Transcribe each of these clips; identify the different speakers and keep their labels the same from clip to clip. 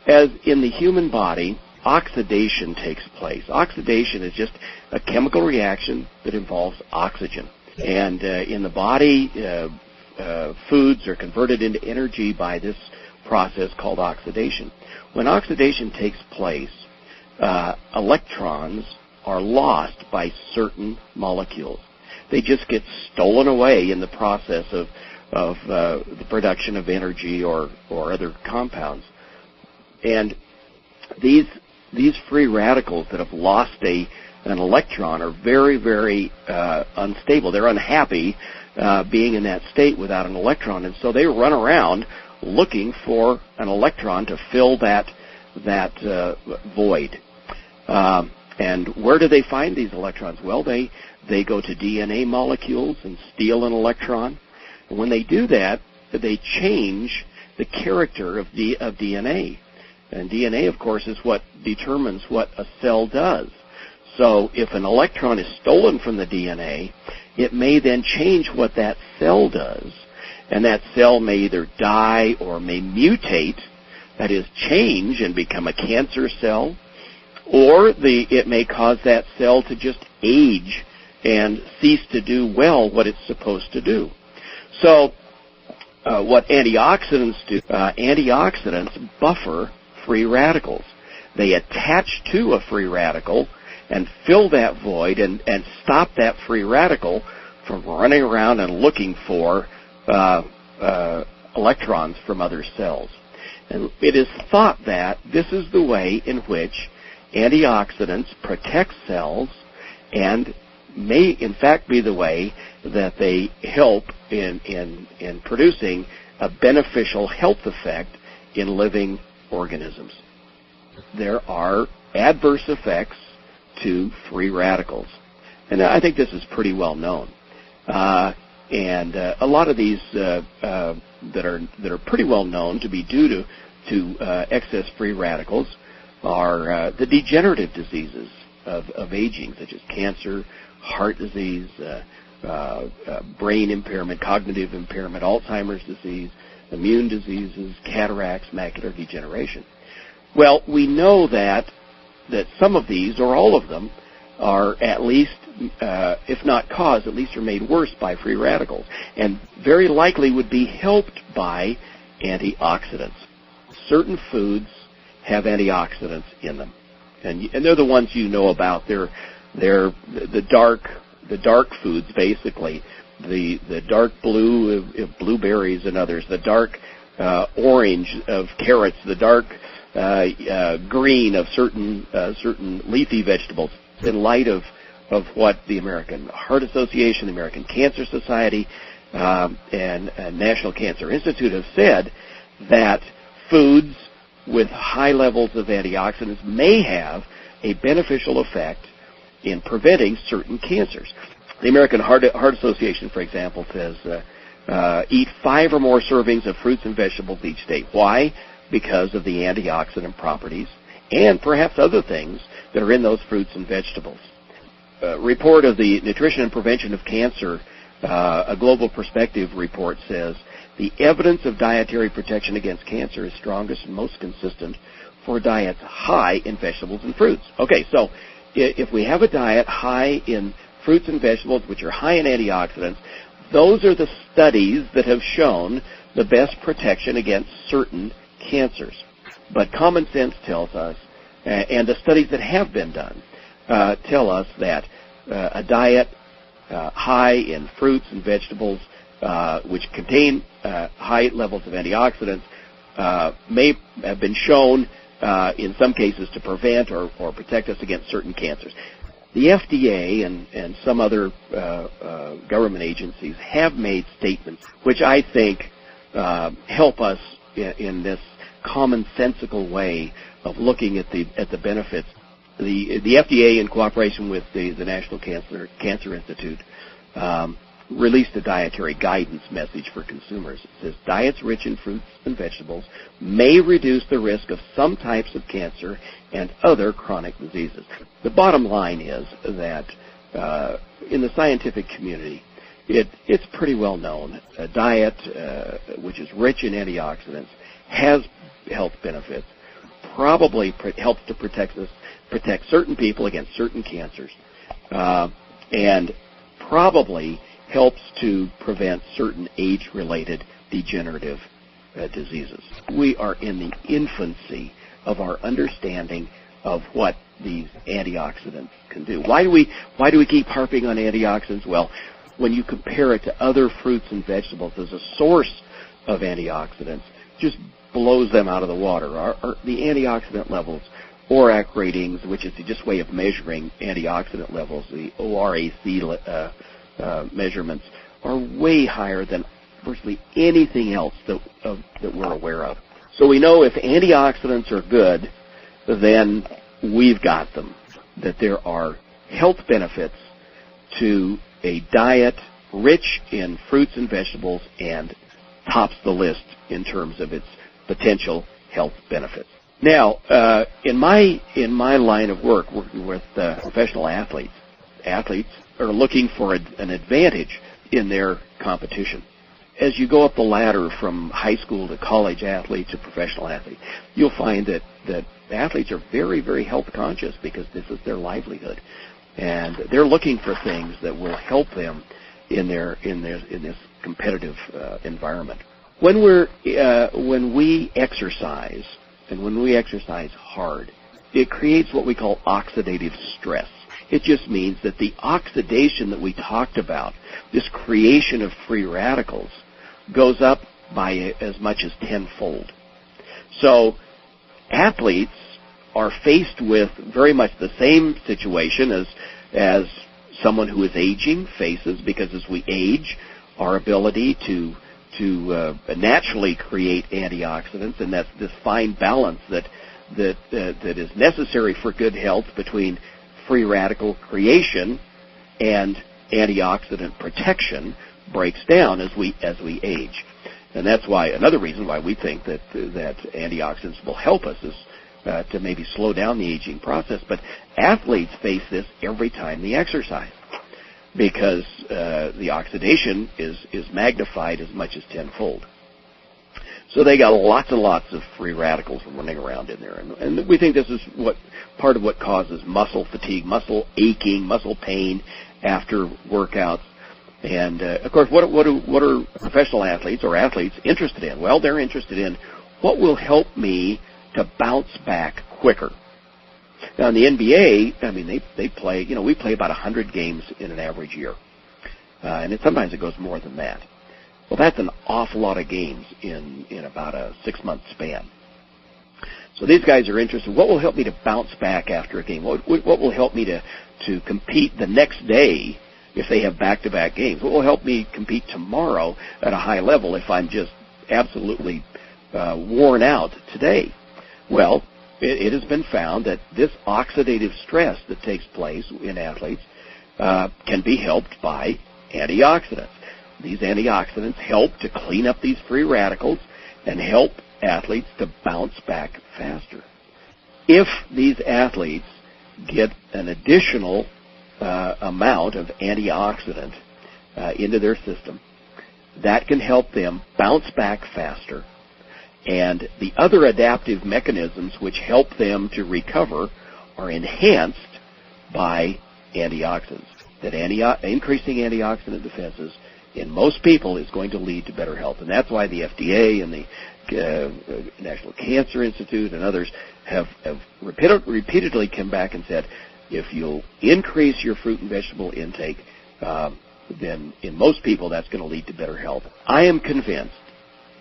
Speaker 1: As in the human body, oxidation takes place. Oxidation is just a chemical reaction that involves oxygen. And in the body, foods are converted into energy by this process called oxidation. When oxidation takes place, electrons are lost by certain molecules. They just get stolen away in the process of the production of energy or other compounds. And these free radicals that have lost an electron are very, very unstable. They're unhappy being in that state without an electron, and so they run around looking for an electron to fill that void. And where do they find these electrons? Well, they go to DNA molecules and steal an electron. And when they do that, they change the character of DNA. And DNA, of course, is what determines what a cell does. So if an electron is stolen from the DNA, it may then change what that cell does. And that cell may either die or may mutate, that is, change and become a cancer cell, or it may cause that cell to just age and cease to do well what it's supposed to do. So what antioxidants do, antioxidants buffer free radicals. They attach to a free radical and fill that void and stop that free radical from running around and looking for electrons from other cells. And it is thought that this is the way in which antioxidants protect cells and may in fact be the way that they help in producing a beneficial health effect in living organisms. There are adverse effects to free radicals, and I think this is pretty well known. And a lot of these that are pretty well known to be due to excess free radicals are the degenerative diseases of aging, such as cancer, heart disease, brain impairment, cognitive impairment, Alzheimer's disease, immune diseases, cataracts, macular degeneration. Well, we know that some of these, or all of them, are at least, if not caused, at least are made worse by free radicals, and very likely would be helped by antioxidants. Certain foods have antioxidants in them, and they're the ones you know about. They're the dark foods, basically, the dark blue of blueberries and others, the dark orange of carrots, the dark green of certain leafy vegetables. In light of what the American Heart Association, the American Cancer Society, and National Cancer Institute have said, that foods with high levels of antioxidants may have a beneficial effect in preventing certain cancers. The American Heart Association, for example, says eat 5 or more servings of fruits and vegetables each day. Why? Because of the antioxidant properties and perhaps other things that are in those fruits and vegetables. A report of the Nutrition and Prevention of Cancer, a Global Perspective report, says the evidence of dietary protection against cancer is strongest and most consistent for diets high in vegetables and fruits. Okay, so if we have a diet high in fruits and vegetables, which are high in antioxidants, those are the studies that have shown the best protection against certain cancers. But common sense tells us, and the studies that have been done tell us that a diet high in fruits and vegetables, which contain high levels of antioxidants, may have been shown in some cases to prevent or protect us against certain cancers. The FDA and some other government agencies have made statements which I think help us in this commonsensical way of looking at the benefits. The FDA, in cooperation with the National Cancer Institute, released a dietary guidance message for consumers. It says, diets rich in fruits and vegetables may reduce the risk of some types of cancer and other chronic diseases. The bottom line is that in the scientific community, it's pretty well known. A diet which is rich in antioxidants has health benefits. probably helps to protect certain people against certain cancers, and probably helps to prevent certain age-related degenerative diseases. We are in the infancy of our understanding of what these antioxidants can do. Why do we keep harping on antioxidants? Well, when you compare it to other fruits and vegetables as a source of antioxidants, just blows them out of the water. The antioxidant levels, ORAC ratings, which is just a way of measuring antioxidant levels, the ORAC measurements, are way higher than virtually anything else that we're aware of. So we know if antioxidants are good, then we've got them, that there are health benefits to a diet rich in fruits and vegetables and tops the list in terms of its potential health benefits. Now, in my line of work, working with professional athletes are looking for an advantage in their competition. As you go up the ladder from high school to college athlete to professional athlete, you'll find that athletes are very, very health conscious because this is their livelihood, and they're looking for things that will help them in this competitive environment. When we exercise, and when we exercise hard, it creates what we call oxidative stress. It just means that the oxidation that we talked about, this creation of free radicals, goes up by as much as tenfold. So athletes are faced with very much the same situation as someone who is aging faces, because as we age, our ability to naturally create antioxidants, and that's this fine balance that is necessary for good health between free radical creation and antioxidant protection, breaks down as we age. And that's why another reason why we think that antioxidants will help us is to maybe slow down the aging process. But athletes face this every time they exercise, because the oxidation is magnified as much as tenfold. So they got lots and lots of free radicals running around in there, and we think this is part of what causes muscle fatigue, muscle aching, muscle pain after workouts. And of course, what are professional athletes or athletes interested in? Well, they're interested in what will help me to bounce back quicker. Now, in the NBA, I mean, they play. We play about 100 games in an average year, and sometimes it goes more than that. Well, that's an awful lot of games in about a 6-month span. So these guys are interested. What will help me to bounce back after a game? What will help me to compete the next day if they have back-to-back games? What will help me compete tomorrow at a high level if I'm just absolutely worn out today? Well, it has been found that this oxidative stress that takes place in athletes can be helped by antioxidants. These antioxidants help to clean up these free radicals and help athletes to bounce back faster. If these athletes get an additional amount of antioxidant into their system, that can help them bounce back faster. And the other adaptive mechanisms which help them to recover are enhanced by antioxidants. That increasing antioxidant defenses in most people is going to lead to better health. And that's why the FDA and the National Cancer Institute and others have repeatedly come back and said, if you'll increase your fruit and vegetable intake, then in most people that's going to lead to better health. I am convinced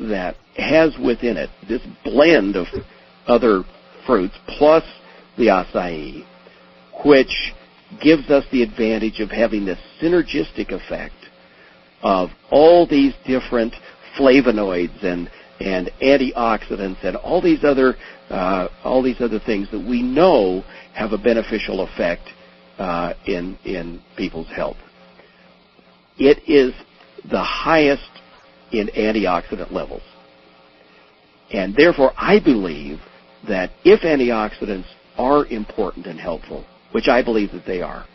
Speaker 1: that has within it this blend of other fruits plus the acai, which gives us the advantage of having this synergistic effect of all these different flavonoids and antioxidants and all these other things that we know have a beneficial effect in people's health. It is the highest in antioxidant levels. And therefore, I believe that if antioxidants are important and helpful, which I believe that they are,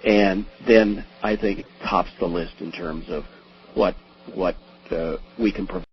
Speaker 1: and then I think it tops the list in terms of what we can provide